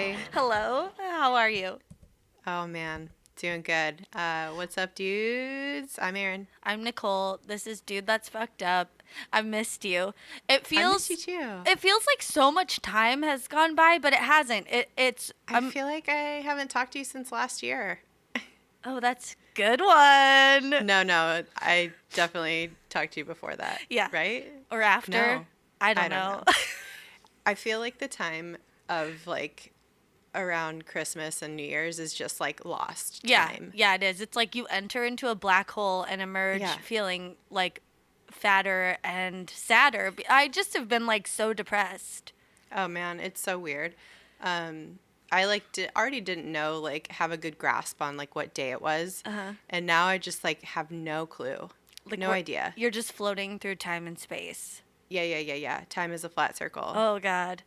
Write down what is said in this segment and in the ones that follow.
Hi. Hello. How are you? Oh man, doing good. What's up, dudes? I'm Erin. I'm Nicole. This is Dude That's Fucked Up. I've missed you. It I miss you feels too. it feels like so much time has gone by, but it hasn't. It's I feel like I haven't talked to you since last year. Oh, that's good one. No, I definitely talked to you before that. Yeah. Right? Or after. No, I don't I don't know. know. I feel like the time of like around Christmas and New Year's is just like lost Yeah. time. Yeah, it is. It's like you enter into a black hole and emerge Yeah. feeling like fatter and sadder. I just have been like so depressed. Oh man, it's so weird. I like already didn't know like have a good grasp on like what day it was, Uh-huh. and now I just like have no clue, Like no idea. You're just floating through time and space. Yeah. Time is a flat circle. Oh God.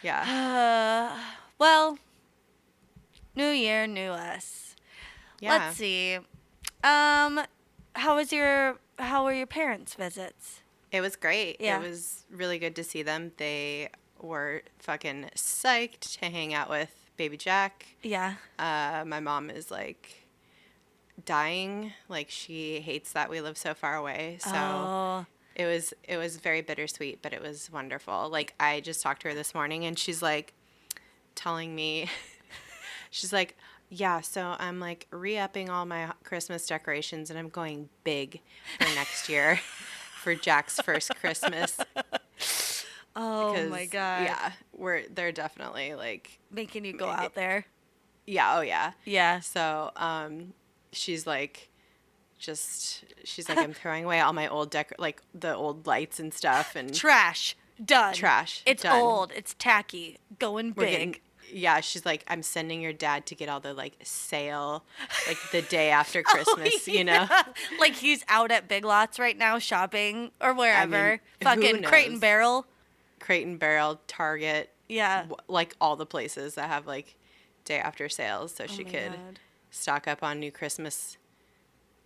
Yeah, Well, new year, new us. Let's yeah. see. How were your parents' visits? It was great. It Yeah. was really good to see them. They were fucking psyched to hang out with baby Jack. Yeah. My mom is like dying. Like she hates that we live so far away. So. Oh. It was very bittersweet, but it was wonderful. Like I just talked to her this morning and she's like telling me she's like, "Yeah, so I'm like re-upping all my Christmas decorations and I'm going big for next year for Jack's first Christmas." Oh my God. Yeah, they're definitely like Making you go out there. yeah, oh yeah. Yeah. So, she's like she's like, I'm throwing away all my old like the old lights and stuff and Trash. Done. trash. It's Done. old. It's tacky. Going We're big. getting, yeah, she's like, I'm sending your dad to get all the like sale, like the day after Christmas, you know? Yeah. Like he's out at Big Lots right now shopping or wherever. who Fucking Crate and knows? Barrel. Crate and Barrel, Target, Yeah. like all the places that have like day after sales, so she my could God. stock up on new Christmas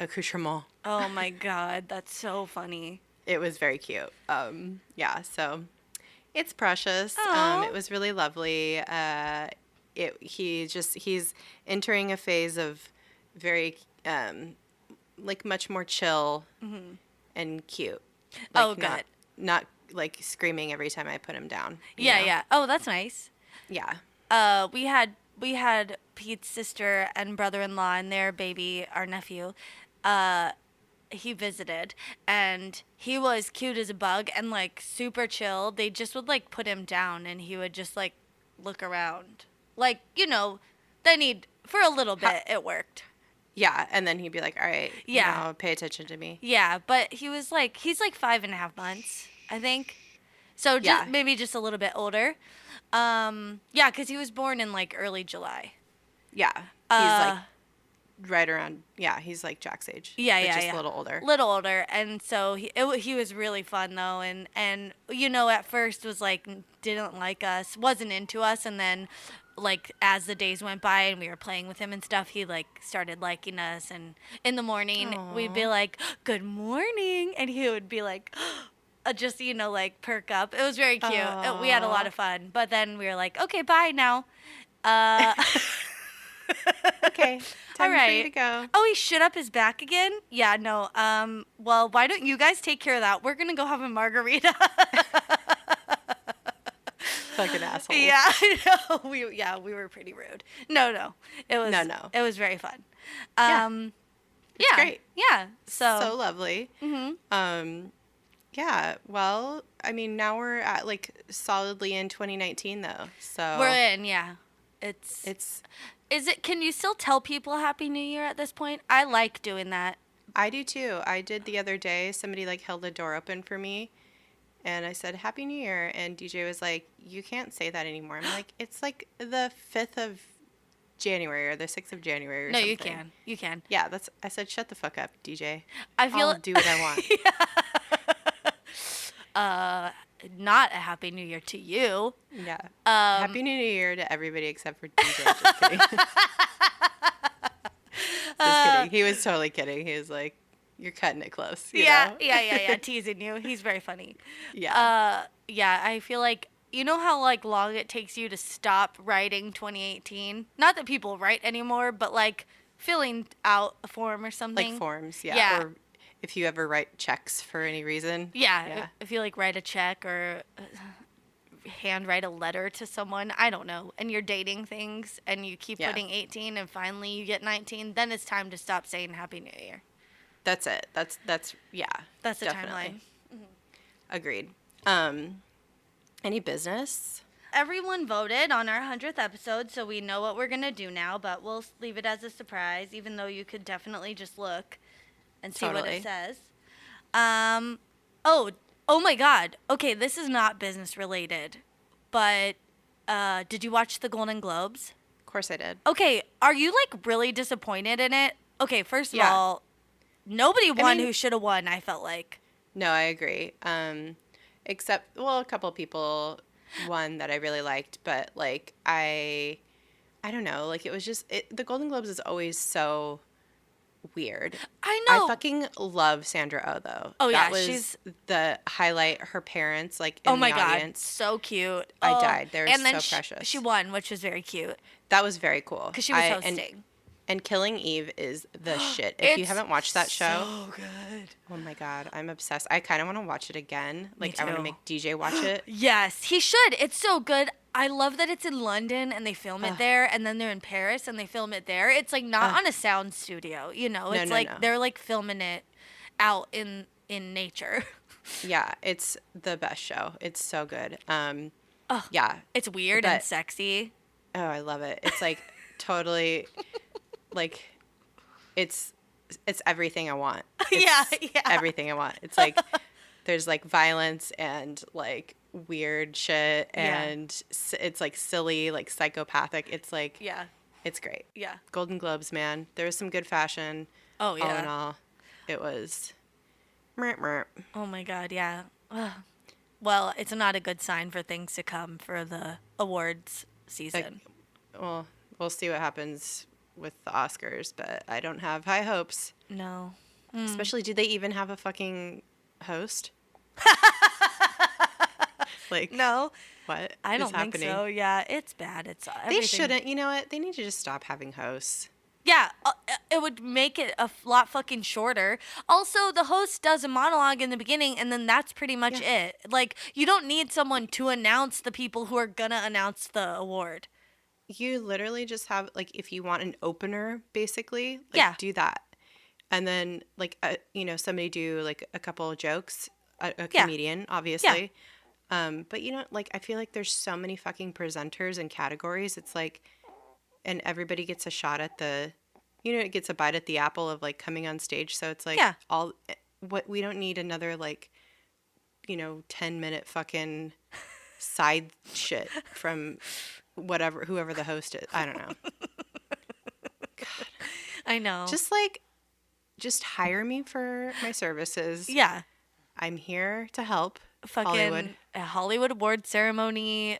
accoutrement. Oh my God, that's so funny. It was very cute. Yeah, so it's precious. Aw. It was really lovely. He's entering a phase of very like much more chill and cute. Like Oh, good. Not like screaming every time I put him down. you Yeah, know? yeah. Oh, that's nice. Yeah. We had Pete's sister and brother-in-law and their baby, our nephew. He visited and he was cute as a bug and like super chill. They just would like put him down and he would just like look around. Like, then for a little bit it worked. Yeah, and then he'd be like, "All right, Yeah. pay attention to me." Yeah, but he's like 5.5 months, I think. So Yeah. maybe just a little bit older. Yeah, because he was born in like early July. Yeah, he's like right around. Yeah, he's like Jack's age. Yeah, but yeah, just yeah. a little older. Little older, and so he was really fun though, and at first was like didn't like us, wasn't into us, and then like as the days went by and we were playing with him and stuff, he like started liking us, and in the morning we'd be Aw. like, "Good morning," and he would be like. Just like perk up. It was very cute. We had a lot Aw. of fun, but then we were like, okay, bye now. Uh, Okay, time for you right. to go. Oh, he shit up his back again? Yeah, no. Well, why don't you guys take care of that? We're gonna go have a margarita. Fucking asshole. Yeah, I know. We were pretty rude. No. It was No. It was very fun. Yeah. It's Yeah. great. Yeah. So lovely. Mhm. Yeah. Well, I mean, now we're at like solidly in 2019 though. So We're in, yeah. it's Can you still tell people Happy New Year at this point? I like doing that. I do too. I did the other day. Somebody like held the door open for me, and I said Happy New Year, and DJ was like, "You can't say that anymore." I'm like, "It's like the 5th of January or the 6th of January or No, something." you can. You can. Yeah, I said, "Shut the fuck up, DJ. I feel I'll do what I want." not a Happy New Year to you. Yeah. Happy New Year to everybody except for DJ. Just kidding. Just kidding. He was totally kidding. He was like, "You're cutting it close." You know? Yeah. Teasing you. He's very funny. Yeah. Yeah. I feel like you know how like long it takes you to stop writing 2018? Not that people write anymore, but like filling out a form or something. Like forms, yeah. Yeah. Or if you ever write checks for any reason. Yeah, Yeah. if you like write a check or handwrite a letter to someone, I don't know, and you're dating things and you keep Yeah. putting 18 and finally you get 19, then it's time to stop saying Happy New Year. That's it. That's yeah. That's the definitely. timeline. Agreed. Any business? Everyone voted on our 100th episode, so we know what we're going to do now, but we'll leave it as a surprise, even though you could definitely just look and see what Totally. it says. Oh my God. Okay, this is not business related, but did you watch the Golden Globes? Of course I did. Okay, are you like really disappointed in it? Okay, first of Yeah. all, nobody won mean- who should have won, I felt like. No, I agree. Except, well, a couple people won that I really liked, but like I don't know. Like it was just the Golden Globes is always so weird. I know. I fucking love Sandra Oh though. Oh, yeah, that was she's- the highlight. Her parents like in Oh my the God, audience. so cute. I Oh, died. They were and then so precious. She won, which was very cute That was very cool because she was And, hosting. Killing Eve is the shit. If you It's haven't watched that show, so good. oh my God, I'm obsessed. I kind of want to watch it again. Like I want to too. make DJ watch it. Yes, he should. It's so good. I love that it's in London and they film it there, and then they're in Paris and they film it there. It's like not on a sound studio, you know. It's No. they're like filming it out in nature. Yeah, it's the best show. It's so good. Yeah. It's weird and But- sexy. Oh, I love it. It's like totally like it's everything I want. Yeah, It's yeah. Everything I want. It's like there's like violence and like weird shit Yeah. and it's like silly, like psychopathic. It's like Yeah, it's great. yeah. Golden Globes, man. There was some good fashion. Oh All in yeah. all, it was merp. Oh my God, yeah. Ugh. Well, it's not a good sign for things to come for the awards season. Well, we'll see what happens with the Oscars, but I don't have high hopes. No. Especially, do they even have a fucking host? Like, No, what I is don't think happening? so. Yeah, it's bad. It's They everything. shouldn't. You know what? They need to just stop having hosts. Yeah, it would make it a lot fucking shorter. Also, the host does a monologue in the beginning, and then that's pretty much it. Like, you don't need someone to announce the people who are gonna announce the award. You literally just have, like, if you want an opener, basically, like, Yeah. do that. And then, like, somebody do, like, a couple of jokes, a Yeah. comedian, obviously. But, like, I feel like there's so many fucking presenters and categories. It's like, and everybody gets a shot at it gets a bite at the apple of, like, coming on stage. So it's like, Yeah. we don't need another, like, 10-minute fucking side shit from whoever the host is. I don't know. I know. Just hire me for my services. yeah, I'm here to help. fucking Hollywood. a Hollywood award ceremony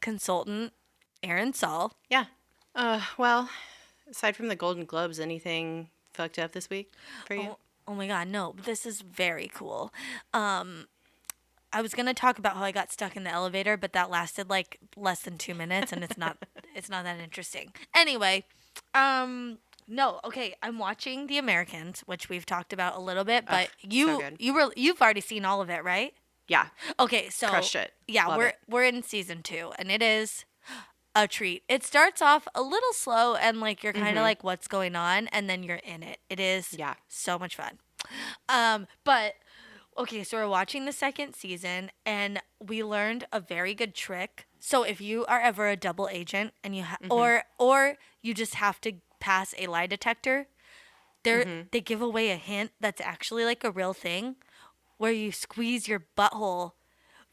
consultant, Aaron Saul. Yeah. Well, aside from the Golden Globes, anything fucked up this week for you? Oh my God, no, this is very cool. I was gonna talk about how I got stuck in the elevator, but that lasted like less than 2 minutes, and it's not that interesting. Anyway, no, okay, I'm watching The Americans, which we've talked about a little bit, but so good. you've already seen all of it, right? Yeah. Okay, so Crushed it. Yeah, Love it. we're in season 2, and it is a treat. It starts off a little slow, and like you're kind of like, what's going on, and then you're in it. It is Yeah. so much fun. But okay, so we're watching the second season, and we learned a very good trick. So if you are ever a double agent, and you or you just have to pass a lie detector, they give away a hint that's actually like a real thing, where you squeeze your butthole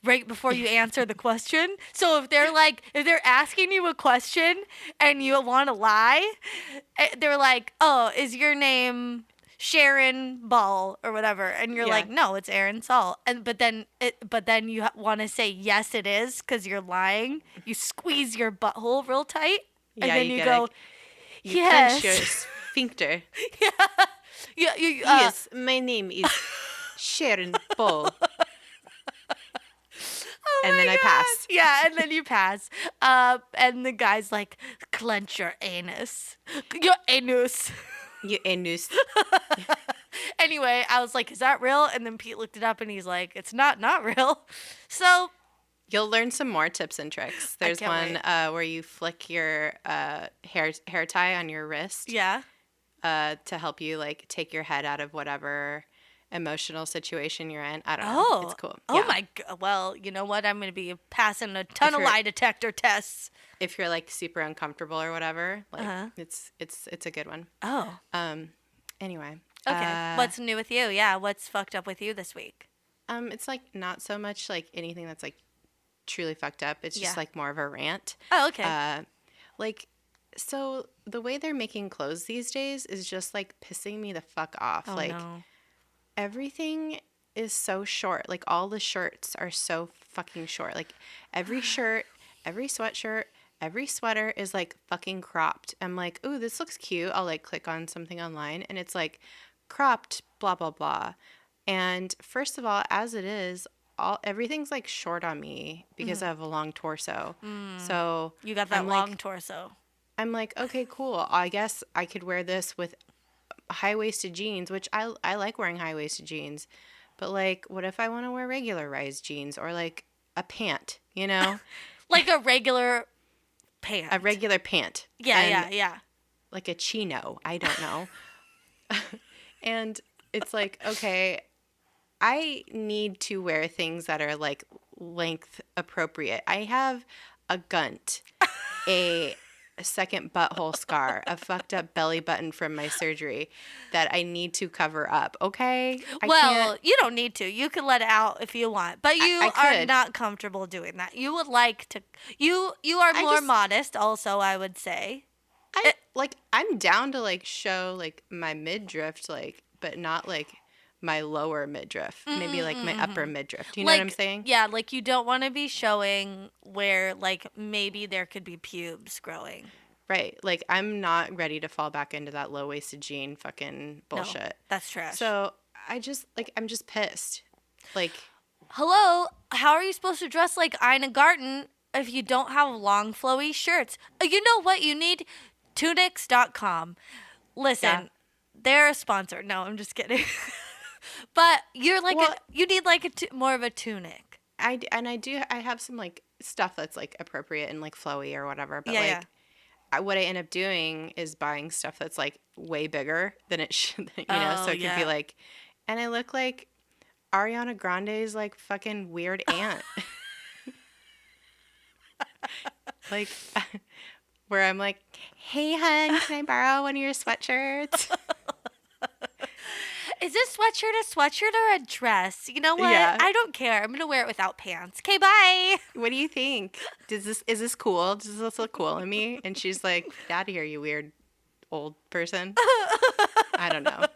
right before you answer the question. So if they're asking you a question and you want to lie, they're like, "Oh, is your name Sharon Ball or whatever?" And you're Yeah. like, "No, it's Aaron Saul." And but then you want to say yes, it is, because you're lying. You squeeze your butthole real tight, and Yeah, then you you gotta- go, You "Yes." clench your sphincter. Yeah, Yes, my name is Sharon Paul. And then I pass. Yeah, and then you pass. And the guy's like, clench your anus. Your anus. You anus. Anyway, I was like, is that real? And then Pete looked it up and he's like, it's not real. So You'll learn some more tips and tricks. There's one where you flick your hair tie on your wrist. yeah. To help you like take your head out of whatever emotional situation you're in. I don't know. Oh, It's cool. Oh Yeah. my god. Well, you know what? I'm going to be passing a ton of lie detector tests. If you're like super uncomfortable or whatever, like it's a good one. Oh. Anyway. Okay. What's new with you? Yeah. What's fucked up with you this week? It's like not so much like anything that's like truly fucked up. It's just Yeah. like more of a rant. Oh, okay. So the way they're making clothes these days is just like pissing me the fuck off. Oh, like no. everything is so short. Like all the shirts are so fucking short. Like every shirt, every sweatshirt, every sweater is like fucking cropped. I'm like, ooh, this looks cute. I'll like click on something online and it's like cropped, blah, blah, blah. And first of all, as it is, everything's like short on me because I have a long torso. So You got that long torso. I'm like, okay, cool. I guess I could wear this with high-waisted jeans, which I like wearing high-waisted jeans. But like, what if I want to wear regularized jeans or like a pant, you know? Like a regular pant. A regular pant. Yeah. Like a chino. I don't know. And it's like, okay, I need to wear things that are like length appropriate. I have a gunt, a second butthole scar, a fucked up belly button from my surgery that I need to cover up. Okay? You don't need to. You can let it out if you want, but you are not comfortable doing that. You would like to. You are more modest. Also, I would say. I'm down to like show like my midriff, like, but not like my lower midriff. Maybe like my upper midriff. Do you know what I'm saying? Yeah, like you don't want to be showing where like maybe there could be pubes growing. Right. Like I'm not ready to fall back into that low-waisted jean fucking bullshit. No, that's trash. So I'm just pissed. Like, hello, how are you supposed to dress like Ina Garten if you don't have long flowy shirts? You know what you need? Tunics.com. Listen, they're a sponsor. No, I'm just kidding. But you're like you need like more of a tunic. I have some like stuff that's like appropriate and like flowy or whatever. But what I end up doing is buying stuff that's like way bigger than it should, you know, so it can be like, and I look like Ariana Grande's like fucking weird aunt. Like, where I'm like, hey, hun, can I borrow one of your sweatshirts? Is this sweatshirt a sweatshirt or a dress? You know what? Yeah. I don't care. I'm going to wear it without pants. Okay, bye. What do you think? Is this cool? Does this look cool on me? And she's like, get out of here, you weird old person. I don't know.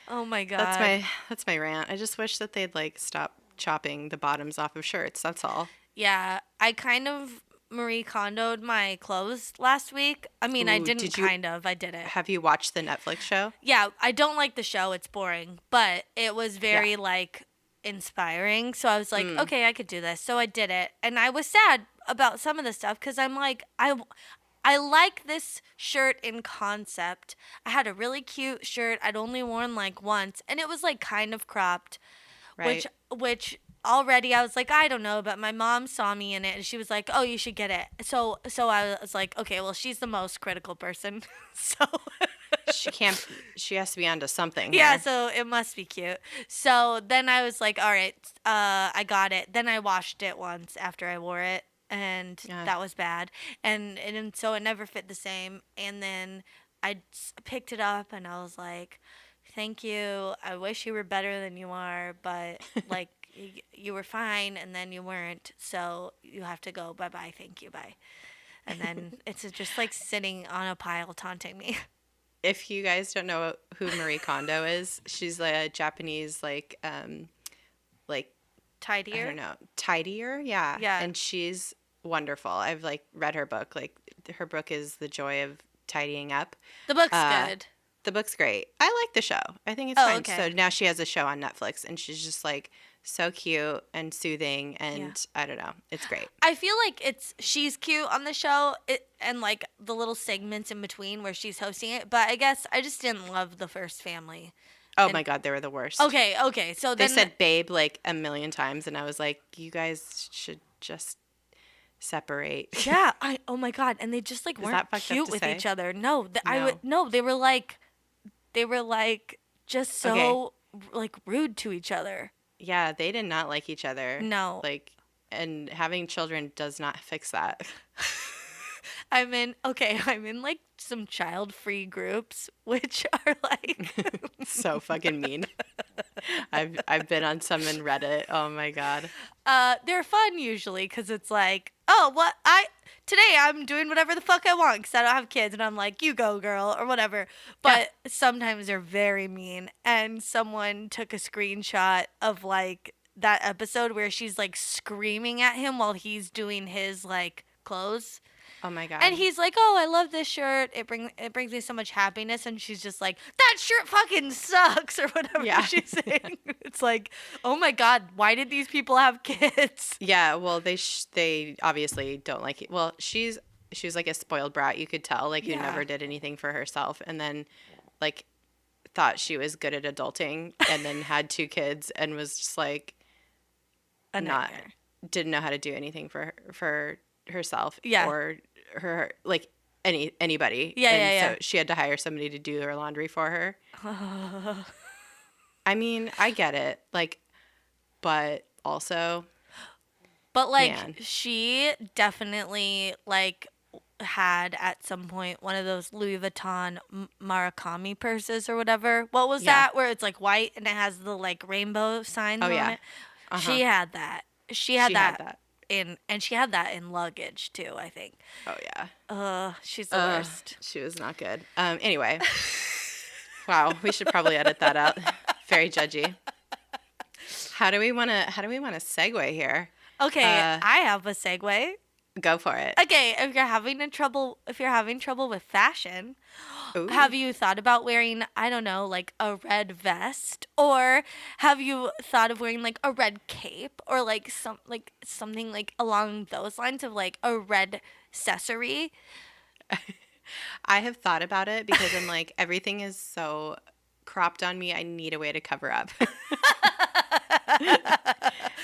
Oh my God. That's my rant. I just wish that they'd like stop chopping the bottoms off of shirts. That's all. Yeah. I kind of Marie Kondo'd my clothes last week. I mean, I didn't I did it. Have you watched the Netflix show? Yeah, I don't like the show. It's boring, but it was very like inspiring. So I was like, okay, I could do this. So I did it. And I was sad about some of the stuff because I'm like, I like this shirt in concept. I had a really cute shirt I'd only worn like once, and it was like kind of cropped, right. which already I was like, I don't know, but my mom saw me in it and she was like, oh, you should get it. So I was like, okay, well, she's the most critical person. So she has to be onto something. Yeah, here. so it must be cute. So then I was like, all right, I got it. Then I washed it once after I wore it, and that was bad. And so it never fit the same. And then I picked it up and I was like, thank you. I wish you were better than you are, but like you were fine and then you weren't. So you have to go. Bye-bye. Thank you. Bye. And then it's just like sitting on a pile taunting me. If you guys don't know who Marie Kondo is, she's a Japanese like tidier. I don't know, tidier, yeah. And she's wonderful. I've like read her book. Like her book is The Joy of Tidying Up. The book's good. The book's great. I like the show. I think it's fine. Okay. So now she has a show on Netflix, and she's just like so cute and soothing, and I don't know, it's great. I feel like she's cute on the show, and like the little segments in between where she's hosting it. But I guess I just didn't love the first family. Oh my God, they were the worst. Okay. So They then said babe like a million times, and I was like, you guys should just separate. yeah, oh my God, and they just like Is weren't that fucked up cute to with say? each other. No, No. they were like just so like rude to each other. Yeah, they did not like each other. No. Like, and having children does not fix that. I'm in like some child-free groups, which are like So fucking mean. I've been on some in Reddit. Oh my God. they're fun usually because it's like, today I'm doing whatever the fuck I want because I don't have kids, and I'm like, you go, girl, or whatever. But sometimes they're very mean, and someone took a screenshot of like that episode where she's like screaming at him while he's doing his like clothes. Oh my God. And he's like, "Oh, I love this shirt. It brings me so much happiness." And she's just like, "That shirt fucking sucks," or whatever she's saying. It's like, "Oh my God, why did these people have kids?" Yeah, well, they obviously don't like it. Well, she was like a spoiled brat, you could tell, like who never did anything for herself, and then like thought she was good at adulting, and then had 2 kids and was just like didn't know how to do anything for herself or her like anybody. So she had to hire somebody to do her laundry for her. I mean, I get it, like, but also, like, man. She definitely like had at some point one of those Louis Vuitton Murakami purses or whatever. What was that? Where it's like white and it has the like rainbow signs on it. She had that. She had that. And she had that in luggage too, I think. Oh yeah. She's the worst. She was not good. Anyway. Wow, we should probably edit that out. Very judgy. How do we want to segue here? Okay, I have a segue. Go for it. Okay, if you're having trouble with fashion, Ooh. have you thought about wearing, I don't know, like a red vest, or have you thought of wearing like a red cape, or like something like along those lines of like a red accessory? I have thought about it because I'm like, everything is so cropped on me. I need a way to cover up.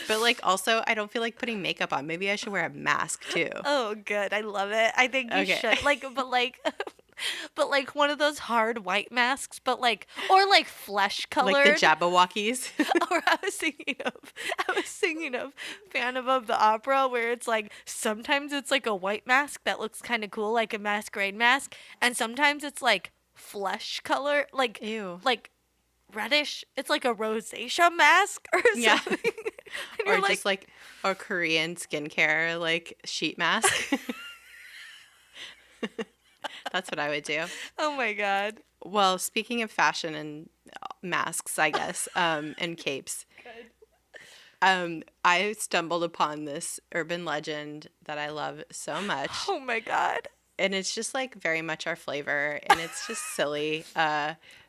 But like, also, I don't feel like putting makeup on. Maybe I should wear a mask too. Oh, good. I love it. I think you should. But like one of those hard white masks, but like, or like flesh colored. Like the Jabberwockies. Or I was thinking of Phantom of the Opera, where it's like, sometimes it's like a white mask that looks kind of cool, like a masquerade mask. And sometimes it's like flesh color, like, ew, like reddish. It's like a rosacea mask or something. Yeah. Or like, just like a Korean skincare like sheet mask. That's what I would do. Oh my God. Well, speaking of fashion and masks, I guess, and capes. Good. I stumbled upon this urban legend that I love so much. Oh my God. And it's just like very much our flavor, and it's just silly.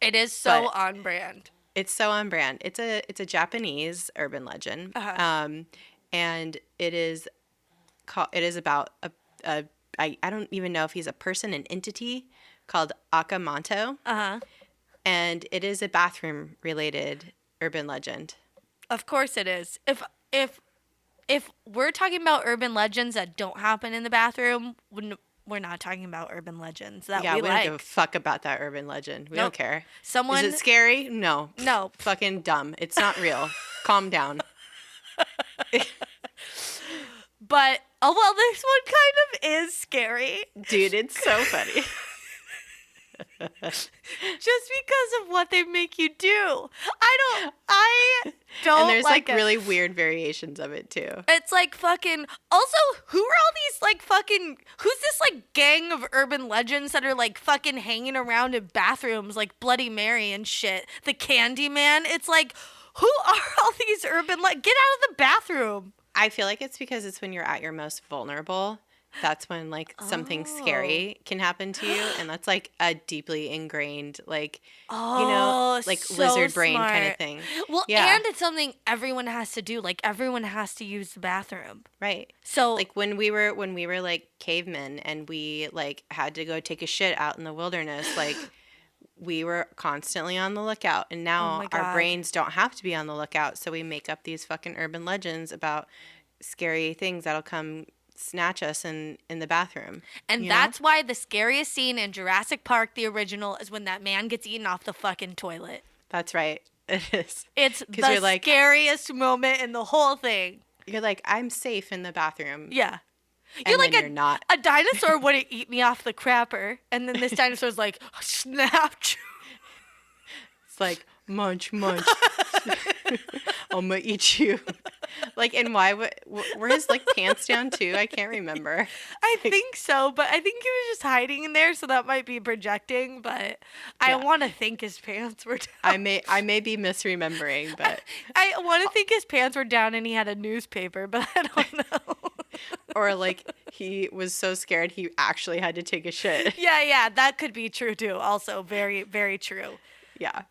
It is so on brand. It's so on brand. It's a Japanese urban legend, and it is about I don't even know if he's a person, an entity called Aka Manto, and it is a bathroom related urban legend. Of course it is. If we're talking about urban legends that don't happen in the bathroom, we're not talking about urban legends that we don't give a fuck about that urban legend. We don't care. Is it scary? No. No. Fucking dumb. It's not real. Calm down. But, this one kind of is scary. Dude, it's so funny. Just because of what they make you do. I don't And there's like it. really weird variations of it too. It's like fucking, also, who are all these like fucking, who's this like gang of urban legends that are like fucking hanging around in bathrooms like Bloody Mary and shit? The Candyman. It's like, who are all these urban get out of the bathroom. I feel like it's because it's when you're at your most vulnerable that's when like something scary can happen to you, and that's like a deeply ingrained like Oh, like so lizard brain kind of smart. thing. Well, Yeah, and it's something everyone has to do. Like everyone has to use the bathroom. right. So, Like when we were like cavemen and we like had to go take a shit out in the wilderness, like we were constantly on the lookout, and oh now my our God. brains don't have to be on the lookout, so we make up these fucking urban legends about scary things that'll come snatch us in the bathroom, And you know? that's why the scariest scene in Jurassic Park, the original, is when that man gets eaten off the fucking toilet. That's right. It is. It's Because the scariest moment in the whole thing. you're like, I'm safe in the bathroom. Yeah. You're And like then you're not. a dinosaur wouldn't eat me off the crapper. And then this dinosaur's like, snapped. It's like, munch, munch. I'm gonna eat you. Like, and why were his like pants down too? I can't remember. I think so, but I think he was just hiding in there, so that might be projecting, but I Yeah. want to think his pants were down. I may be misremembering, but I want to think his pants were down and he had a newspaper, but I don't know. or like he was so scared he actually had to take a shit. Yeah, that could be true too. Also, very, very true. Yeah.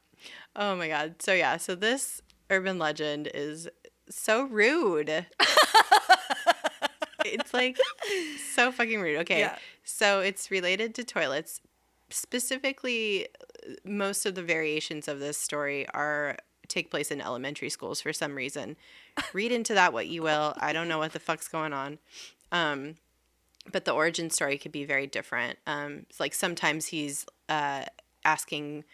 Oh my God. So yeah, so this urban legend is so rude. It's like so fucking rude. Okay. Yeah. So it's related to toilets. Specifically, most of the variations of this story take place in elementary schools for some reason. Read into that what you will. I don't know what the fuck's going on. But the origin story could be very different. It's like sometimes he's asking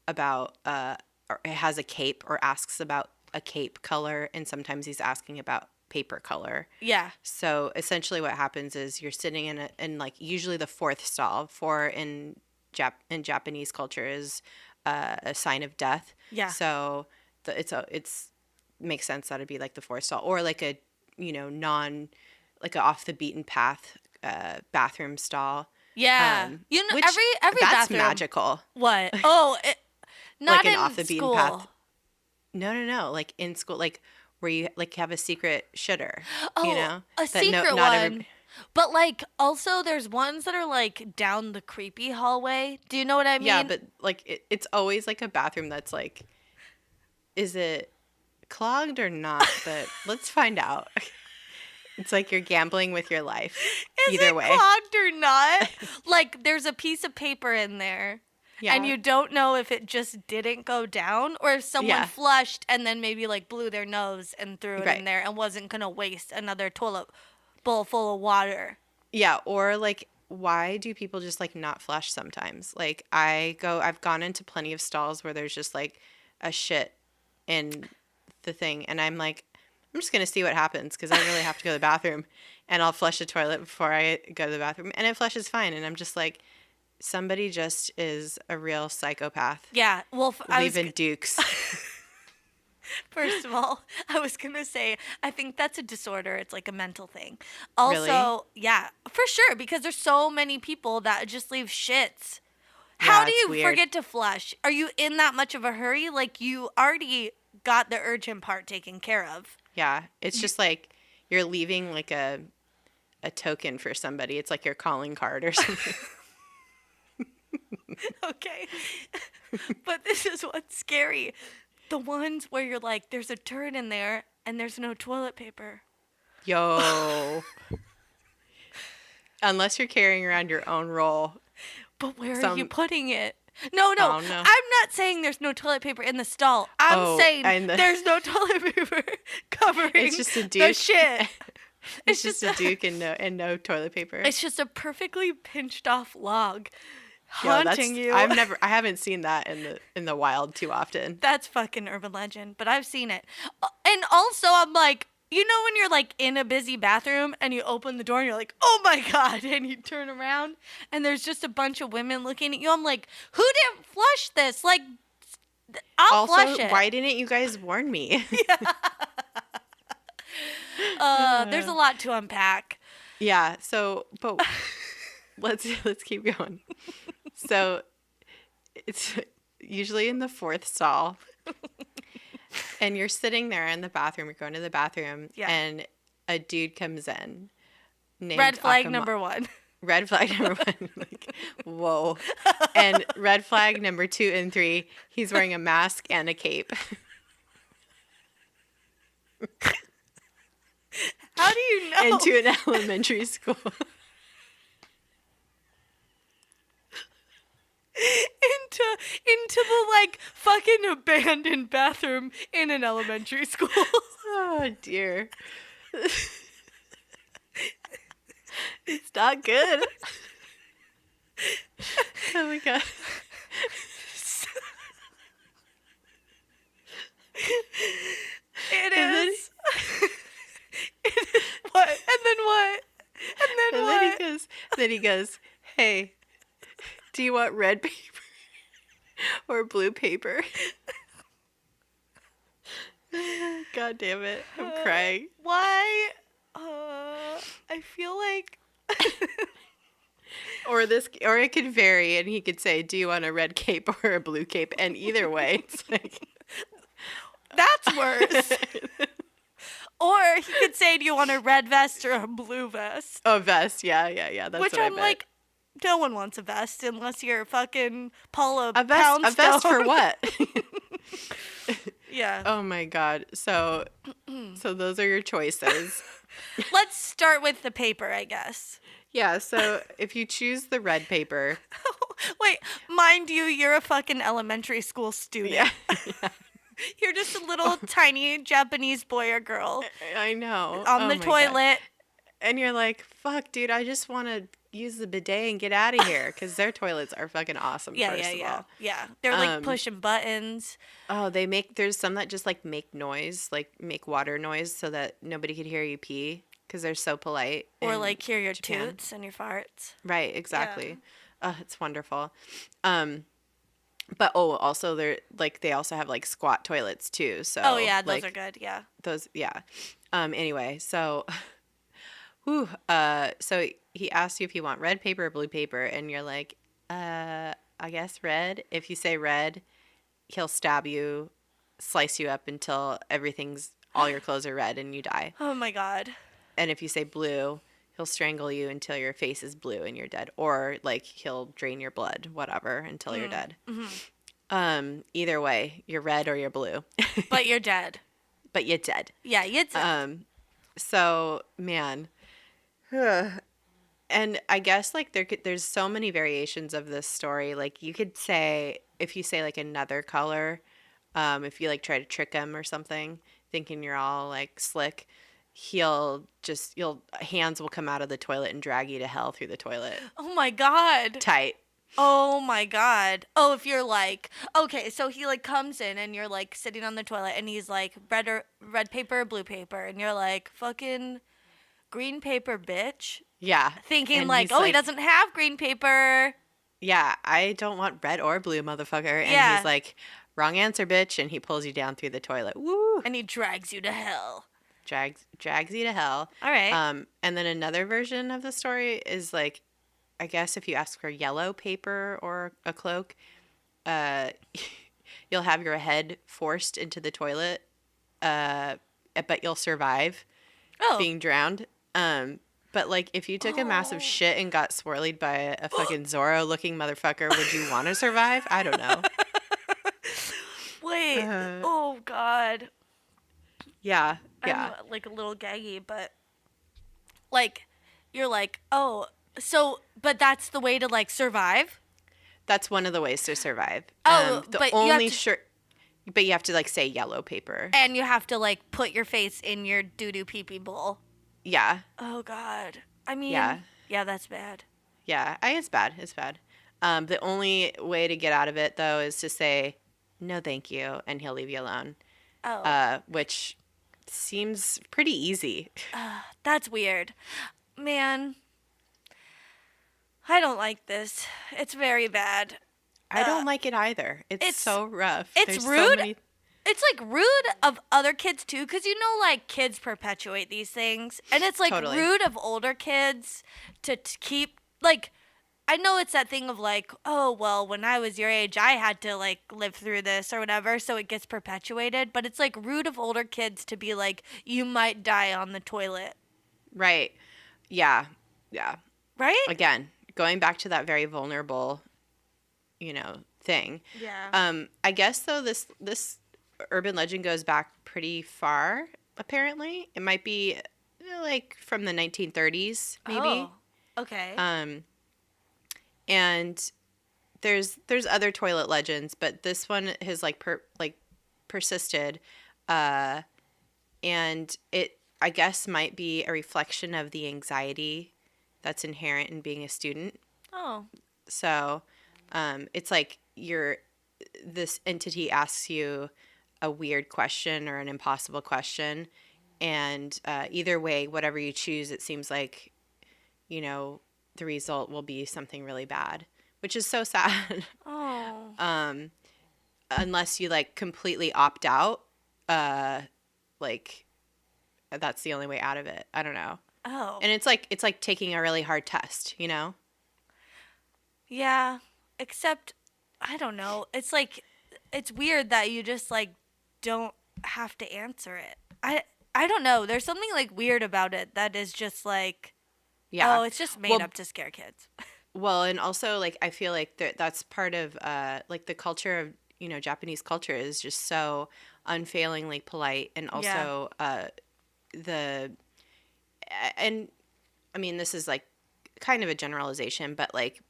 about or has a cape or asks about a cape color, and sometimes he's asking about paper color. Yeah. So essentially what happens is you're sitting in like usually the fourth stall. Four in Japanese culture is a sign of death. Yeah. So it's makes sense that it'd be like the fourth stall, or like a like a off the beaten path bathroom stall. Yeah. Which every that's bathroom. magical. What? Oh, not Like an in off the beaten school. path. No. Like in school, like where you like have a secret shitter. Oh, you know, a that secret not one. But like also there's ones that are like down the creepy hallway. Do you know what I mean? Yeah, but like it's always like a bathroom that's like, is it clogged or not? But let's find out. It's like you're gambling with your life. Is Either it way. clogged or not? Like there's a piece of paper in there. Yeah. And you don't know if it just didn't go down or if someone Yeah. flushed and then maybe like blew their nose and threw it Right. in there and wasn't going to waste another toilet bowl full of water. Yeah, or like why do people just like not flush sometimes? Like I've gone into plenty of stalls where there's just like a shit in the thing, and I'm like, I'm just gonna see what happens because I really have to go to the bathroom, and I'll flush the toilet before I go to the bathroom, and it flushes fine, and I'm just like, somebody just is a real psychopath. Yeah. Well, Leaving dukes. first of all, I was going to say, I think that's a disorder. It's like a mental thing. Also, Really? yeah, for sure, because there's so many people that just leave shits. Yeah, How do it's you weird. forget to flush? Are you in that much of a hurry? Like, you already got the urgent part taken care of. Yeah, it's just like you're leaving like a token for somebody. It's like your calling card or something. Okay. But this is what's scary. The ones where you're like, there's a turd in there and there's no toilet paper. Yo. Unless you're carrying around your own roll. But where are you putting it? No. I'm no. not saying there's no toilet paper in the stall. I'm saying there's no toilet paper covering It's just a the duke. shit. It's just a duke and no toilet paper. It's just a perfectly pinched off log Yo, haunting you. I haven't seen that in the wild too often. That's fucking urban legend, but I've seen it. And also, I'm like, you know when you're like in a busy bathroom and you open the door and you're like, oh my God, and you turn around and there's just a bunch of women looking at you. I'm like, who didn't flush this? Like, I'll flush it. Why didn't you guys warn me? There's a lot to unpack. Yeah, so but let's keep going. So it's usually in the fourth stall. And you're sitting there in the bathroom, you're going to the bathroom, Yeah. and a dude comes in. named Red flag Aka number 1. Red flag number 1, like, whoa. And red flag number 2 and 3, he's wearing a mask and a cape. How do you know? Into an elementary school. into the like fucking abandoned bathroom in an elementary school. Oh dear. It's not good. Oh my god. It is. It is what? And then what? And then And what? then he goes, "Hey, do you want red paper or blue paper?" God damn it. I'm crying. Why? I feel like Or it could vary, and he could say, "Do you want a red cape or a blue cape?" And either way, it's like that's worse. Or he could say, "Do you want a red vest or a blue vest?" Oh, vest. Yeah. That's Which what I I'm meant. like, no one wants a vest unless you're fucking Paula A vest for Poundstone. what? Yeah. Oh my god. So those are your choices. Let's start with the paper, I guess. Yeah, so if you choose the red paper. Wait, mind you, you're a fucking elementary school student. Yeah. You're just a little tiny Japanese boy or girl I know. on Oh the my toilet. God. And you're like, "Fuck, dude, I just want to use the bidet and get out of here," because their toilets are fucking awesome. Yeah, first yeah, of yeah. all. Yeah. They're like pushing buttons. Oh, there's some that just like make noise, like make water noise so that nobody could hear you pee because they're so polite. Or in like hear your Japan. toots and your farts. Right, exactly. It's wonderful. But also they also have like squat toilets too. So Oh yeah, those like, are good. Yeah. those, yeah. Anyway, so so he asks you if you want red paper or blue paper, and you're like, I guess red. If you say red, he'll stab you, slice you up until all your clothes are red and you die. Oh my god. And if you say blue, he'll strangle you until your face is blue and you're dead. Or like he'll drain your blood, whatever, until you're dead. Mm-hmm. Either way, you're red or you're blue. But you're dead. But you're dead. Yeah, you're dead. So, man. And I guess like there's so many variations of this story. Like you could say, if you say like another color, if you like try to trick him or something, thinking you're all like slick, hands will come out of the toilet and drag you to hell through the toilet. Oh my god. Tight. Oh my god. Oh, if you're like, okay, so he like comes in and you're like sitting on the toilet and he's like red paper, blue paper, and you're like fucking green paper, bitch. Yeah. Thinking And like, he's oh, he doesn't have green paper. Yeah, I don't want red or blue, motherfucker. And Yeah. he's like, wrong answer, bitch. And he pulls you down through the toilet. Woo. And he drags you to hell. Drags you to hell. All right. And then another version of the story is like, I guess if you ask for yellow paper or a cloak, you'll have your head forced into the toilet, but you'll survive being drowned. But like if you took a massive shit and got swirled by a fucking Zorro-looking motherfucker, would you want to survive? I don't know. Wait. Oh god. Yeah. I'm like a little gaggy, but like you're like, oh, so but that's the way to like survive? That's one of the ways to survive. Oh, the but you only have to, but you have to like say yellow paper. and you have to like put your face in your doo-doo pee-pee bowl. Yeah. Oh god. I mean, Yeah. yeah, that's bad. Yeah, it's bad. It's bad. The only way to get out of it, though, is to say, no, thank you, and he'll leave you alone. Oh. Which seems pretty easy. That's weird. Man, I don't like this. It's very bad. I don't like it either. It's so rough. It's There's rude. So many... It's like rude of other kids too, because you know, like kids perpetuate these things, and it's like Totally. rude of older kids to keep like. I know it's that thing of like, oh well, when I was your age, I had to like live through this or whatever, so it gets perpetuated. But it's like rude of older kids to be like, you might die on the toilet. Right. Yeah. Yeah. Right? Again, going back to that very vulnerable, thing. Yeah. I guess though this urban legend goes back pretty far. Apparently, it might be like from the 1930s, maybe. Oh. Okay. And there's other toilet legends, but this one has persisted, uh, and it I guess might be a reflection of the anxiety that's inherent in being a student. Oh. So, it's like this entity asks you a weird question or an impossible question, and either way, whatever you choose, it seems like the result will be something really bad, which is so sad. Oh. Unless you like completely opt out, like that's the only way out of it. I don't know. Oh. And it's like taking a really hard test. Yeah. Except, I don't know. It's like, it's weird that you just like don't have to answer it. I don't know. There's something like weird about it that is just like, Yeah. oh, it's just made Well, up to scare kids. Well, and also like I feel like that's part of like the culture of Japanese culture is just so unfailingly polite, and Yeah. also the and I mean this is like kind of a generalization, but like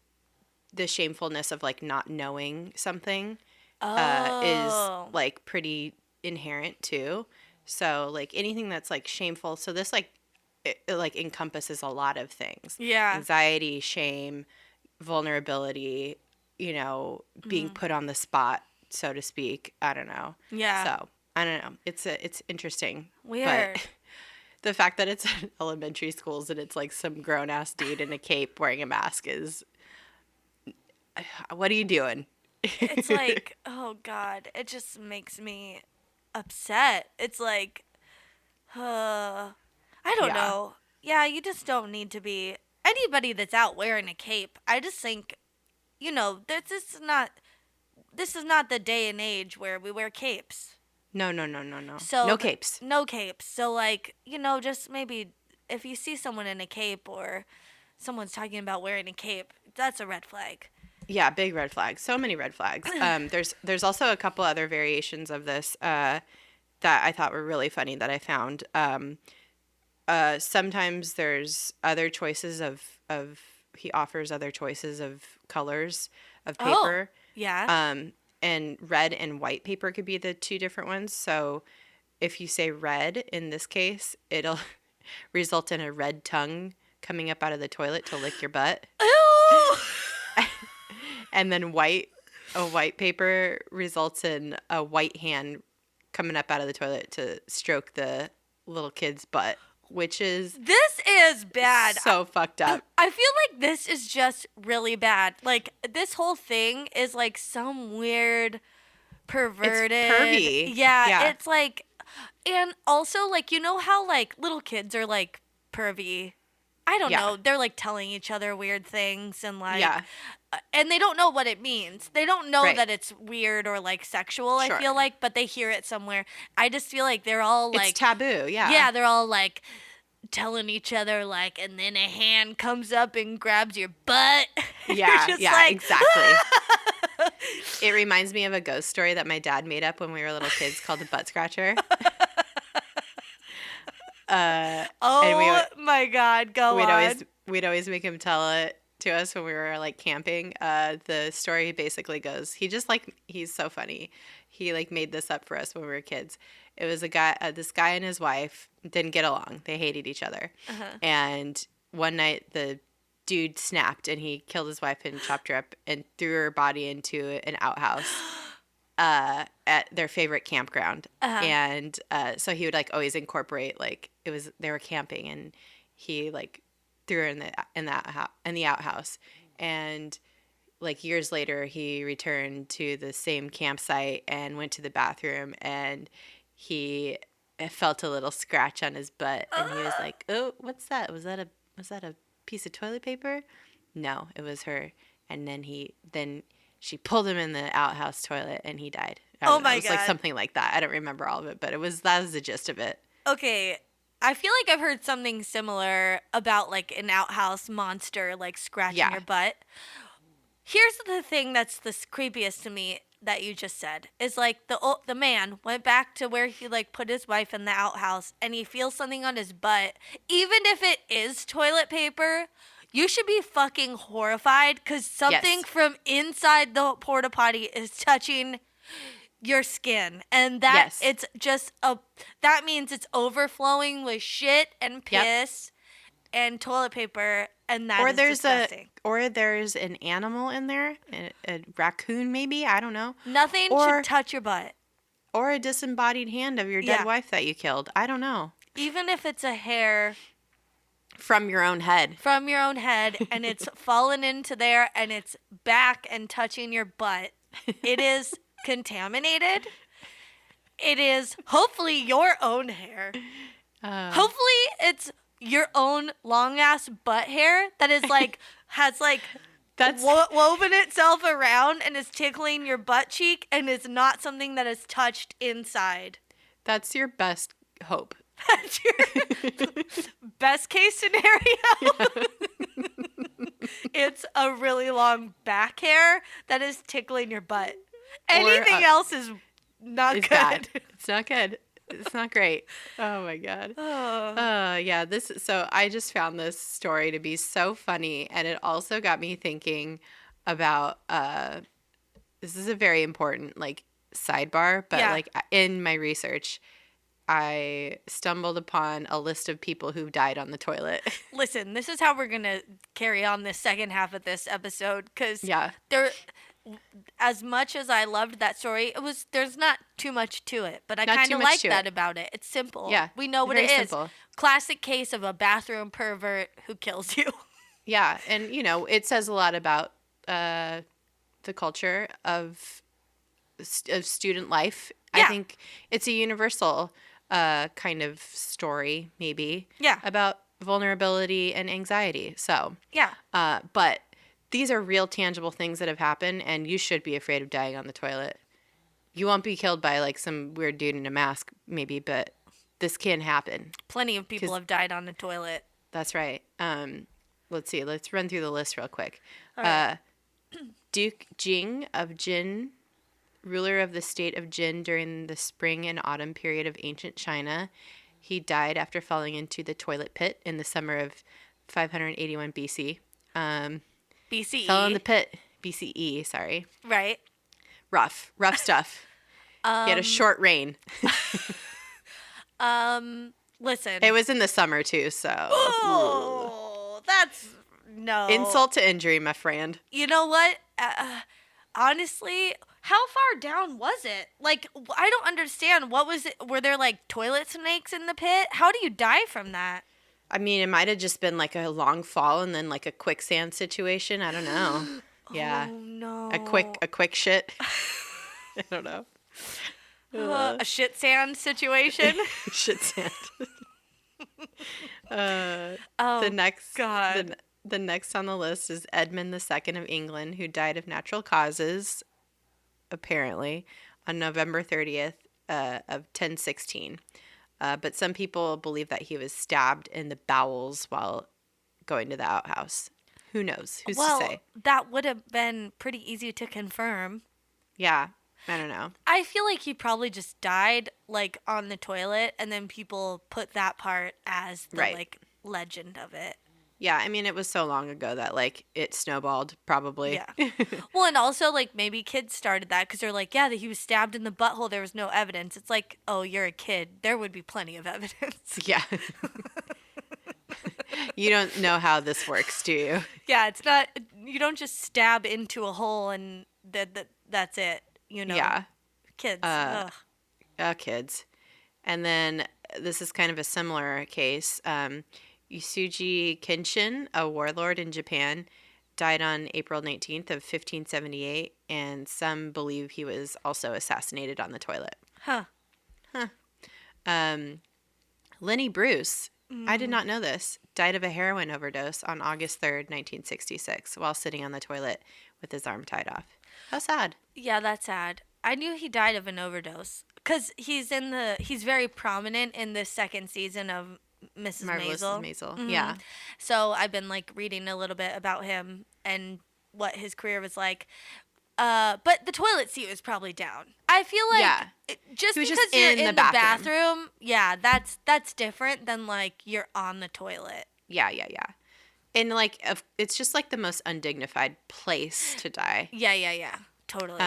the shamefulness of like not knowing something is Oh. like pretty inherent too. So like anything that's like shameful, so this like it like encompasses a lot of things: Yeah. anxiety, shame, vulnerability, being put on the spot, so to speak. I don't know. Yeah. So I don't know. It's interesting, Weird. but the fact that it's in elementary schools and it's like some grown ass dude in a cape wearing a mask is, what are you doing? It's like, oh God, it just makes me upset. It's like, I don't Yeah. know. Yeah, you just don't need to be anybody that's out wearing a cape. I just think, this is not the day and age where we wear capes. No, no, no, no, no. So No capes. no capes. So like, just maybe if you see someone in a cape or someone's talking about wearing a cape, that's a red flag. Yeah, big red flags. So many red flags. There's also a couple other variations of this that I thought were really funny that I found. Sometimes there's other choices of he offers other choices of colors of Oh, paper. yeah. And red and white paper could be the two different ones. So if you say red in this case, it'll result in a red tongue coming up out of the toilet to lick your butt. Ew! And then a white paper results in a white hand coming up out of the toilet to stroke the little kid's butt, which is This is bad. so fucked up. I feel like this is just really bad. Like this whole thing is like some weird perverted. pervy. Yeah, Yeah. it's like, and also like how like little kids are like pervy. I don't Yeah. know. They're like telling each other weird things and like Yeah. and they don't know what it means. They don't know Right. that it's weird or like sexual, Sure. I feel like, but they hear it somewhere. I just feel like they're all like It's taboo. Yeah. yeah, they're all like telling each other like, and then a hand comes up and grabs your butt. Yeah, You're just yeah, like, exactly. It reminds me of a ghost story that my dad made up when we were little kids called the butt scratcher. oh my God, go on. We'd always make him tell it to us when we were like camping. The story basically goes, he's so funny. He like made this up for us when we were kids. It was this guy and his wife didn't get along. They hated each other. And one night the dude snapped and he killed his wife and chopped her up and threw her body into an outhouse at their favorite campground. And so he would like always incorporate like they were camping and he like threw her in the outhouse. And like years later he returned to the same campsite and went to the bathroom and he felt a little scratch on his butt and he was like, "Oh, what's that? Was that a piece of toilet paper?" No, it was her. And then she pulled him in the outhouse toilet and he died. I Oh don't know. my It was like God. something like that. I don't remember all of it, but that was the gist of it. Okay, I feel like I've heard something similar about like an outhouse monster like scratching your butt. Here's the thing that's the creepiest to me that you just said is like the man went back to where he like put his wife in the outhouse and he feels something on his butt. Even if it is toilet paper, you should be fucking horrified because something from inside the porta potty is touching your skin, and that it's just that means it's overflowing with shit and piss and toilet paper, and that is disgusting. Or there's an animal in there, a raccoon maybe, I don't know. Nothing should touch your butt. Or a disembodied hand of your dead wife that you killed. I don't know. Even if it's a hair from your own head. From your own head, and it's fallen into there, and it's back and touching your butt. It is contaminated. It is hopefully your own hair. Hopefully it's your own long ass butt hair that is like has like that's woven itself around and is tickling your butt cheek and is not something that is touched inside. That's your best hope. That's your best case scenario. Yeah. It's a really long back hair that is tickling your butt. Anything else is not good. Bad. It's not good. It's not great. Oh my God. Yeah. So I just found this story to be so funny, and it also got me thinking about. This is a very important like sidebar, but like in my research, I stumbled upon a list of people who died on the toilet. Listen, this is how we're gonna carry on this second half of this episode because as much as I loved that story, there's not too much to it, but I kind of like that about it. It's simple. Yeah, we know what it is. Simple. Classic case of a bathroom pervert who kills you. Yeah, and it says a lot about the culture of student life. Yeah. I think it's a universal kind of story, maybe. Yeah. About vulnerability and anxiety. So. Yeah. But these are real tangible things that have happened, and you should be afraid of dying on the toilet. You won't be killed by like some weird dude in a mask, maybe, but this can happen. Plenty of people have died on the toilet. That's right. Let's see. Let's run through the list real quick. Right. Duke Jing of Jin, ruler of the state of Jin during the spring and autumn period of ancient China. He died after falling into the toilet pit in the summer of 581 BC. BCE. Fell in the pit. BCE, sorry. Right. Rough stuff. He had a short reign. Listen. It was in the summer too, so. Oh, that's no. Insult to injury, my friend. You know what? Honestly, how far down was it? Like, I don't understand. What was it? Were there like toilet snakes in the pit? How do you die from that? I mean, it might have just been like a long fall and then like a quicksand situation. I don't know. Yeah. Oh no. A quick shit. I don't know. A shit sand situation. Shit sand. The next on the list is Edmund II of England, who died of natural causes, apparently, on November 30th of 1016. But some people believe that he was stabbed in the bowels while going to the outhouse. Who knows? Who's to say? That would have been pretty easy to confirm. Yeah. I don't know. I feel like he probably just died, like, on the toilet, and then people put that part as the, like, legend of it. Yeah, I mean, it was so long ago that, like, it snowballed, probably. Yeah. Well, and also, like, maybe kids started that because they're like, yeah, that he was stabbed in the butthole. There was no evidence. It's like, oh, you're a kid. There would be plenty of evidence. Yeah. You don't know how this works, do you? Yeah, it's not, you don't just stab into a hole and that's it, Yeah. Kids. Kids. And then this is kind of a similar case. Yasuji Kenshin, a warlord in Japan, died on April 19th of 1578, and some believe he was also assassinated on the toilet. Huh. Lenny Bruce, I did not know this, died of a heroin overdose on August 3rd, 1966, while sitting on the toilet with his arm tied off. How sad. Yeah, that's sad. I knew he died of an overdose because he's very prominent in the second season of Mrs. Marvelous Maisel. Maisel. Yeah. So I've been like reading a little bit about him and what his career was like. But the toilet seat was probably down. I feel like Yeah. just He was because just you're in the in the bathroom. bathroom, yeah, that's different than like you're on the toilet. Yeah. And like, it's just like the most undignified place to die. Yeah. Totally.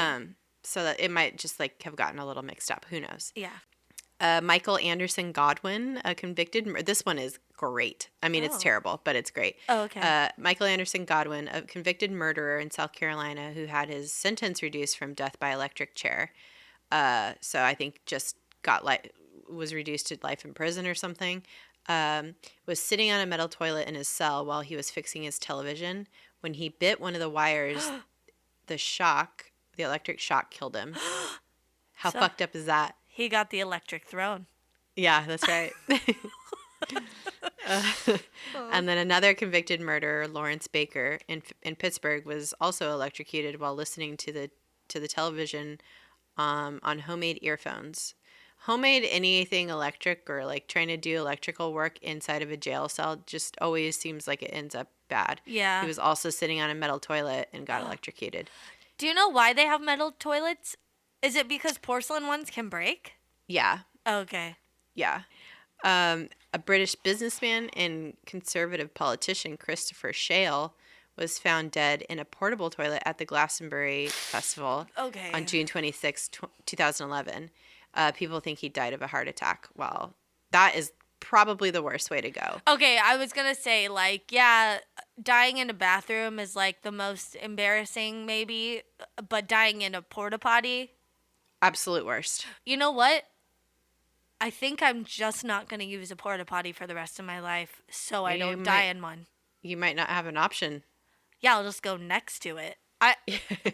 So that it might just like have gotten a little mixed up. Who knows? Yeah. Michael Anderson Godwin, a convicted. This one is great. I mean, it's Oh. terrible, but it's great. Oh, okay. Michael Anderson Godwin, a convicted murderer in South Carolina, who had his sentence reduced from death by electric chair. So I think just was reduced to life in prison or something. Was sitting on a metal toilet in his cell while he was fixing his television. When he bit one of the wires, the electric shock killed him. How So- fucked up is that? He got the electric throne. Yeah, that's right. And then another convicted murderer, Lawrence Baker, in Pittsburgh, was also electrocuted while listening to the television on homemade earphones. Homemade anything electric or like trying to do electrical work inside of a jail cell just always seems like it ends up bad. Yeah. He was also sitting on a metal toilet and got electrocuted. Do you know why they have metal toilets? Is it because porcelain ones can break? Yeah. Okay. Yeah. A British businessman and conservative politician, Christopher Shale, was found dead in a portable toilet at the Glastonbury Festival Okay. on June 26, 2011. People think he died of a heart attack. Well, that is probably the worst way to go. Okay, I was gonna say, like, yeah, dying in a bathroom is like the most embarrassing, maybe, but dying in a porta potty, Absolute worst. you know what? I think I'm just not gonna use a porta potty for the rest of my life, so I You don't might- die in one. You might not have an option. Yeah, I'll just go next to it.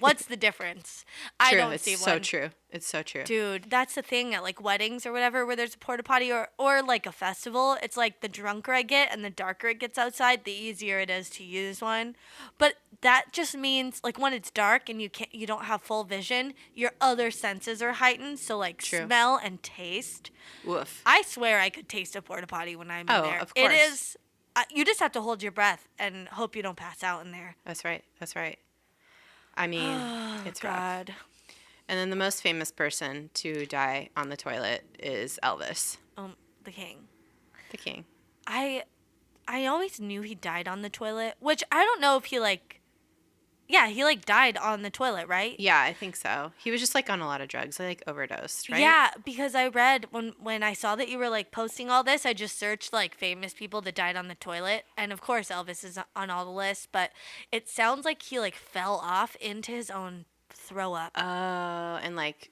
What's the difference? I True. don't It's see so one. true. It's so true. Dude, that's the thing at like weddings or whatever where there's a porta potty or like a festival. It's like the drunker I get and the darker it gets outside, the easier it is to use one. But that just means like when it's dark and you don't have full vision, your other senses are heightened. So like True. smell and taste. Woof. I swear I could taste a porta potty when I'm in Oh, there. of It course. is. You just have to hold your breath and hope you don't pass out in there. That's right. That's right. I mean, it's rough. God. And then the most famous person to die on the toilet is Elvis, The king. the king. I always knew he died on the toilet, which I don't know if he like. Yeah, he like died on the toilet, right? Yeah, I think so. He was just like on a lot of drugs, like overdosed, right? Yeah, because I read when I saw that you were like posting all this, I just searched like famous people that died on the toilet, and of course Elvis is on all the lists, but it sounds like he like fell off into his own throw up. Oh, and like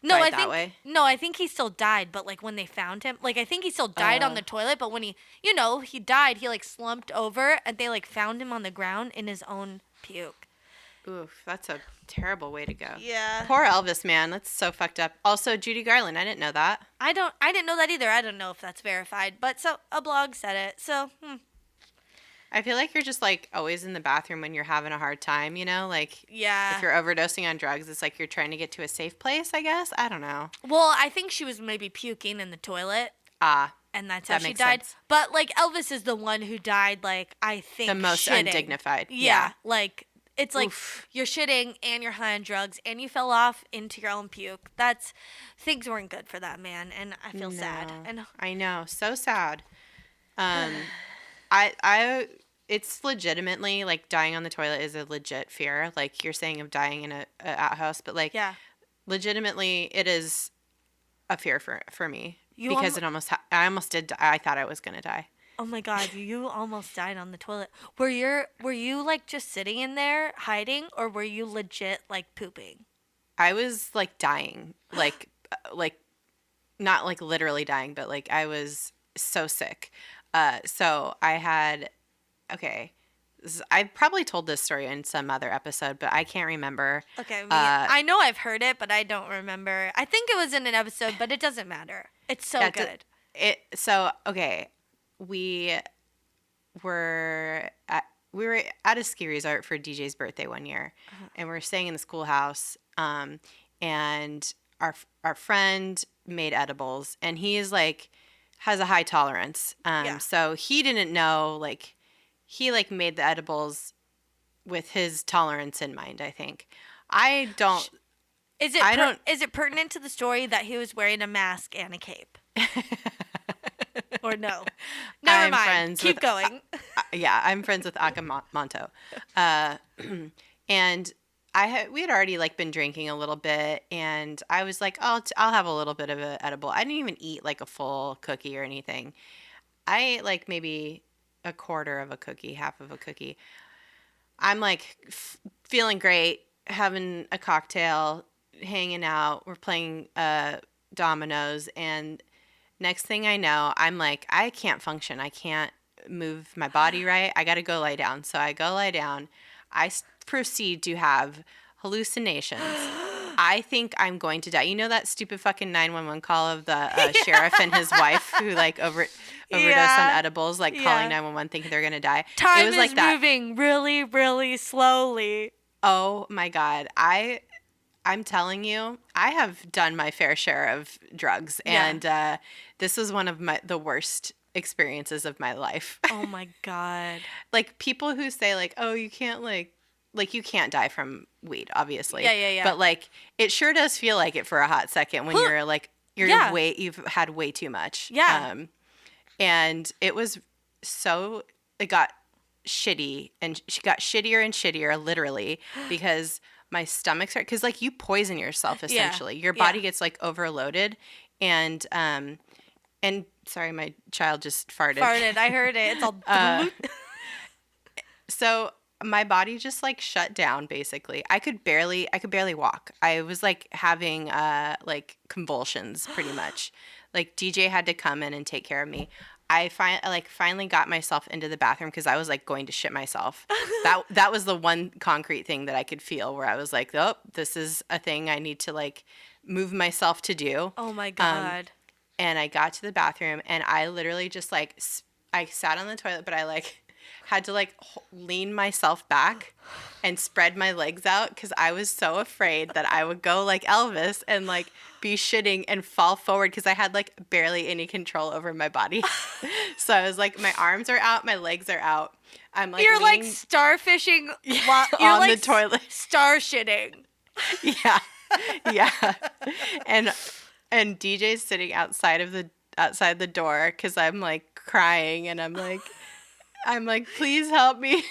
No, died I that think way? no, I think he still died, but like when they found him, like I think he still died on the toilet, but when he died, he like slumped over and they like found him on the ground in his own puke. Oof, that's a terrible way to go. Yeah. Poor Elvis, man. That's so fucked up. Also, Judy Garland. I didn't know that. I didn't know that either. I don't know if that's verified, but so a blog said it. So, I feel like you're just like always in the bathroom when you're having a hard time, you know? Like yeah. if you're overdosing on drugs, it's like you're trying to get to a safe place, I guess. I don't know. Well, I think she was maybe puking in the toilet, Ah, and that's how That she makes died. sense. But like Elvis is the one who died. Like I think the most shitting. undignified. Yeah, like it's like Oof. you're shitting and you're high on drugs and you fell off into your own puke. Things weren't good for that man, and I feel sad. No. And I know, so sad. It's legitimately like dying on the toilet is a legit fear. Like you're saying of dying in a outhouse, but like yeah, legitimately, it is a fear for me You because I almost did. I thought I was gonna die. oh my God, you almost died on the toilet. Were you like just sitting in there hiding, or were you legit like pooping? I was like dying, like not like literally dying, but like I was so sick. So I had. Okay, I've probably told this story in some other episode, but I can't remember. Okay, I know I've heard it, but I don't remember. I think it was in an episode, but it doesn't matter. It's so good. Okay, we were at a ski resort for DJ's birthday one year, and we were staying in the schoolhouse. And our friend made edibles, and he is like has a high tolerance. Yeah. So he didn't know, like, he, like, made the edibles with his tolerance in mind, I think. I don't. Is it pertinent to the story that he was wearing a mask and a cape? Or no? Never mind. Keep going. Yeah, I'm friends with Aka Manto. And we had already, like, been drinking a little bit, and I was like, oh, I'll have a little bit of an edible. I didn't even eat, like, a full cookie or anything. I ate, like, maybe a quarter of a cookie, half of a cookie. I'm, like, feeling great, having a cocktail, hanging out. We're playing dominoes, and next thing I know, I'm like, I can't function. I can't move my body right. I got to go lie down. So I go lie down. I proceed to have hallucinations. I think I'm going to die. You know that stupid fucking 911 call of the sheriff and his wife who, like, overdose on edibles, like, calling 911 thinking they're going to die? Time it was is like that. Moving really, really slowly. Oh, my God. I'm telling you, I have done my fair share of drugs, and this was one of the worst experiences of my life. Oh my God. Like, people who say, like, oh, you can't, like you can't die from weed, obviously. Yeah. But, like, it sure does feel like it for a hot second when you're like, you've had way too much. Yeah. And it was it got shitty, and she got shittier and shittier, literally, because my stomach started, because, like, you poison yourself, essentially. Your body gets, like, overloaded, and sorry, my child just farted. I heard it. It's all so my body just, like, shut down, basically. I could barely walk. I was, like, having like, convulsions, pretty much. Like, DJ had to come in and take care of me. I finally got myself into the bathroom because I was, like, going to shit myself. That was the one concrete thing that I could feel, where I was like, oh, this is a thing I need to, like, move myself to do. Oh my God. And I got to the bathroom, and I literally just, like, I sat on the toilet, but I, like, had to, like, lean myself back and spread my legs out because I was so afraid that I would go like Elvis and, like, be shitting and fall forward because I had, like, barely any control over my body. So I was like, my arms are out, my legs are out. I'm, like, you're like starfishing while you're on, like, the toilet, star shitting. Yeah. And DJ's sitting outside the door because I'm, like, crying, and I'm like, please help me.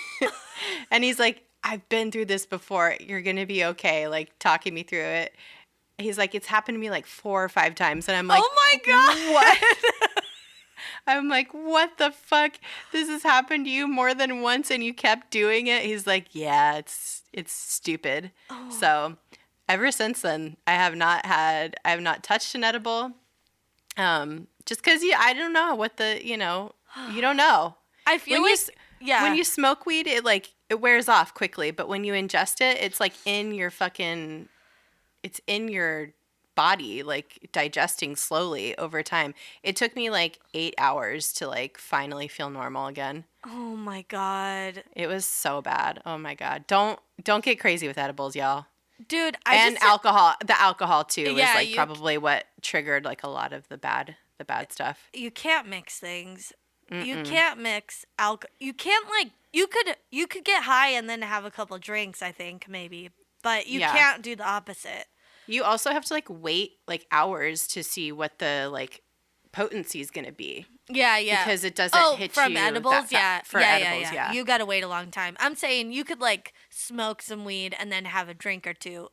And he's like, I've been through this before. You're going to be okay. Like, talking me through it. He's like, it's happened to me, like, 4 or 5 times. And I'm like, oh my God. What? I'm like, what the fuck? This has happened to you more than once and you kept doing it? He's like, yeah, it's stupid. Oh. So ever since then, I have not touched an edible. Just because I don't know what you don't know. I feel when you smoke weed, it wears off quickly, but when you ingest it, it's, like, it's in your body, like, digesting slowly over time. It took me, like, 8 hours to, like, finally feel normal again. Oh my God. It was so bad. Oh my God. Don't get crazy with edibles, y'all. Dude, alcohol. The alcohol too was, like, probably what triggered, like, a lot of the bad stuff. You can't mix things. Mm-mm. You can't mix alcohol. You can't, like, you could get high and then have a couple drinks, I think, maybe. But you can't do the opposite. You also have to, like, wait, like, hours to see what the, like, potency is going to be. Yeah. Because it doesn't hit from you edibles, for edibles, yeah. You got to wait a long time. I'm saying you could, like, smoke some weed and then have a drink or two.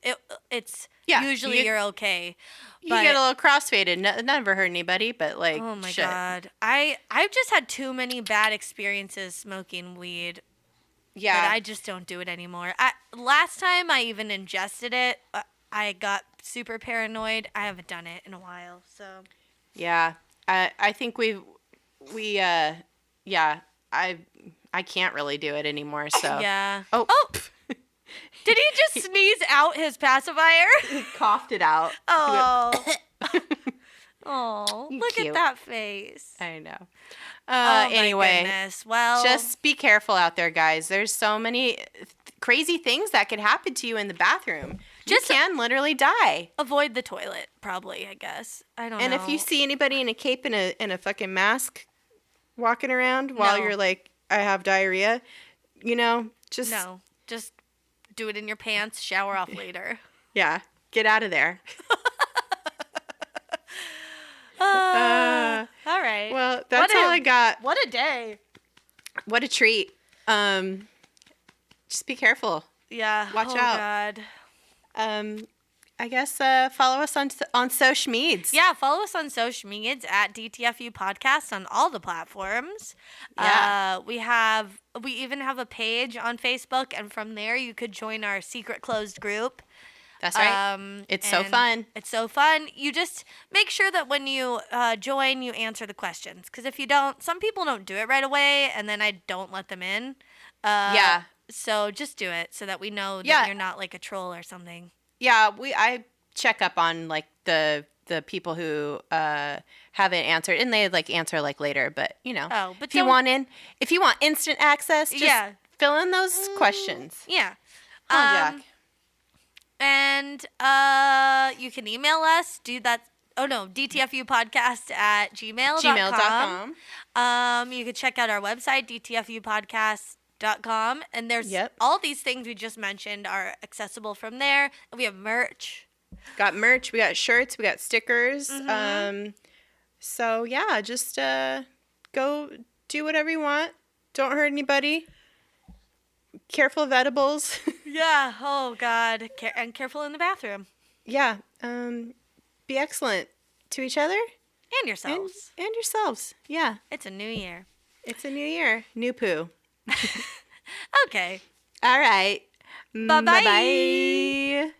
It's usually you're okay. You get a little crossfaded. Never hurt anybody, but, like, oh my shit. God. I've just had too many bad experiences smoking weed. Yeah. But I just don't do it anymore. Last time I even ingested it, I got super paranoid. I haven't done it in a while, so. Yeah. I think I can't really do it anymore, so. Yeah. Oh. Did he just sneeze out his pacifier? He coughed it out. Oh. Oh, look Cute. at that face. I know. Anyway, goodness. Well, just be careful out there, guys. There's so many crazy things that could happen to you in the bathroom. You can literally die. Avoid the toilet, probably, I guess. I don't know. And if you see anybody in a cape and a fucking mask walking around while you're like, I have diarrhea, just... No, just do it in your pants, shower off later. Yeah, get out of there. All right. Well, that's all I got. What a day. What a treat. Just be careful. Yeah. Watch out. God. I guess follow us on social medias. Yeah, follow us on social medias at DTFU Podcast on all the platforms. Yeah. We even have a page on Facebook, and from there you could join our secret closed group. That's right. It's so fun. It's so fun. You just make sure that when you join, you answer the questions. Because if you don't, some people don't do it right away, and then I don't let them in. Yeah. So just do it so that we know that you're not like a troll or something. Yeah, I check up on like the people who haven't answered, and they like answer like later. But but if you want instant access, just fill in those questions. Yeah. Come on, Jack. And you can email us. Do that. Oh no, dtfupodcast@gmail.com. You can check out our website, dtfupodcast.com, and there's all these things we just mentioned are accessible from there. And we have merch. Got merch. We got shirts. We got stickers. So yeah, just go do whatever you want. Don't hurt anybody. Careful of edibles. Yeah. Oh God. And careful in the bathroom. Yeah. Be excellent to each other and yourselves. And yourselves. Yeah. It's a new year. It's a new year. New poo. Okay. All right. Bye-bye. Bye-bye.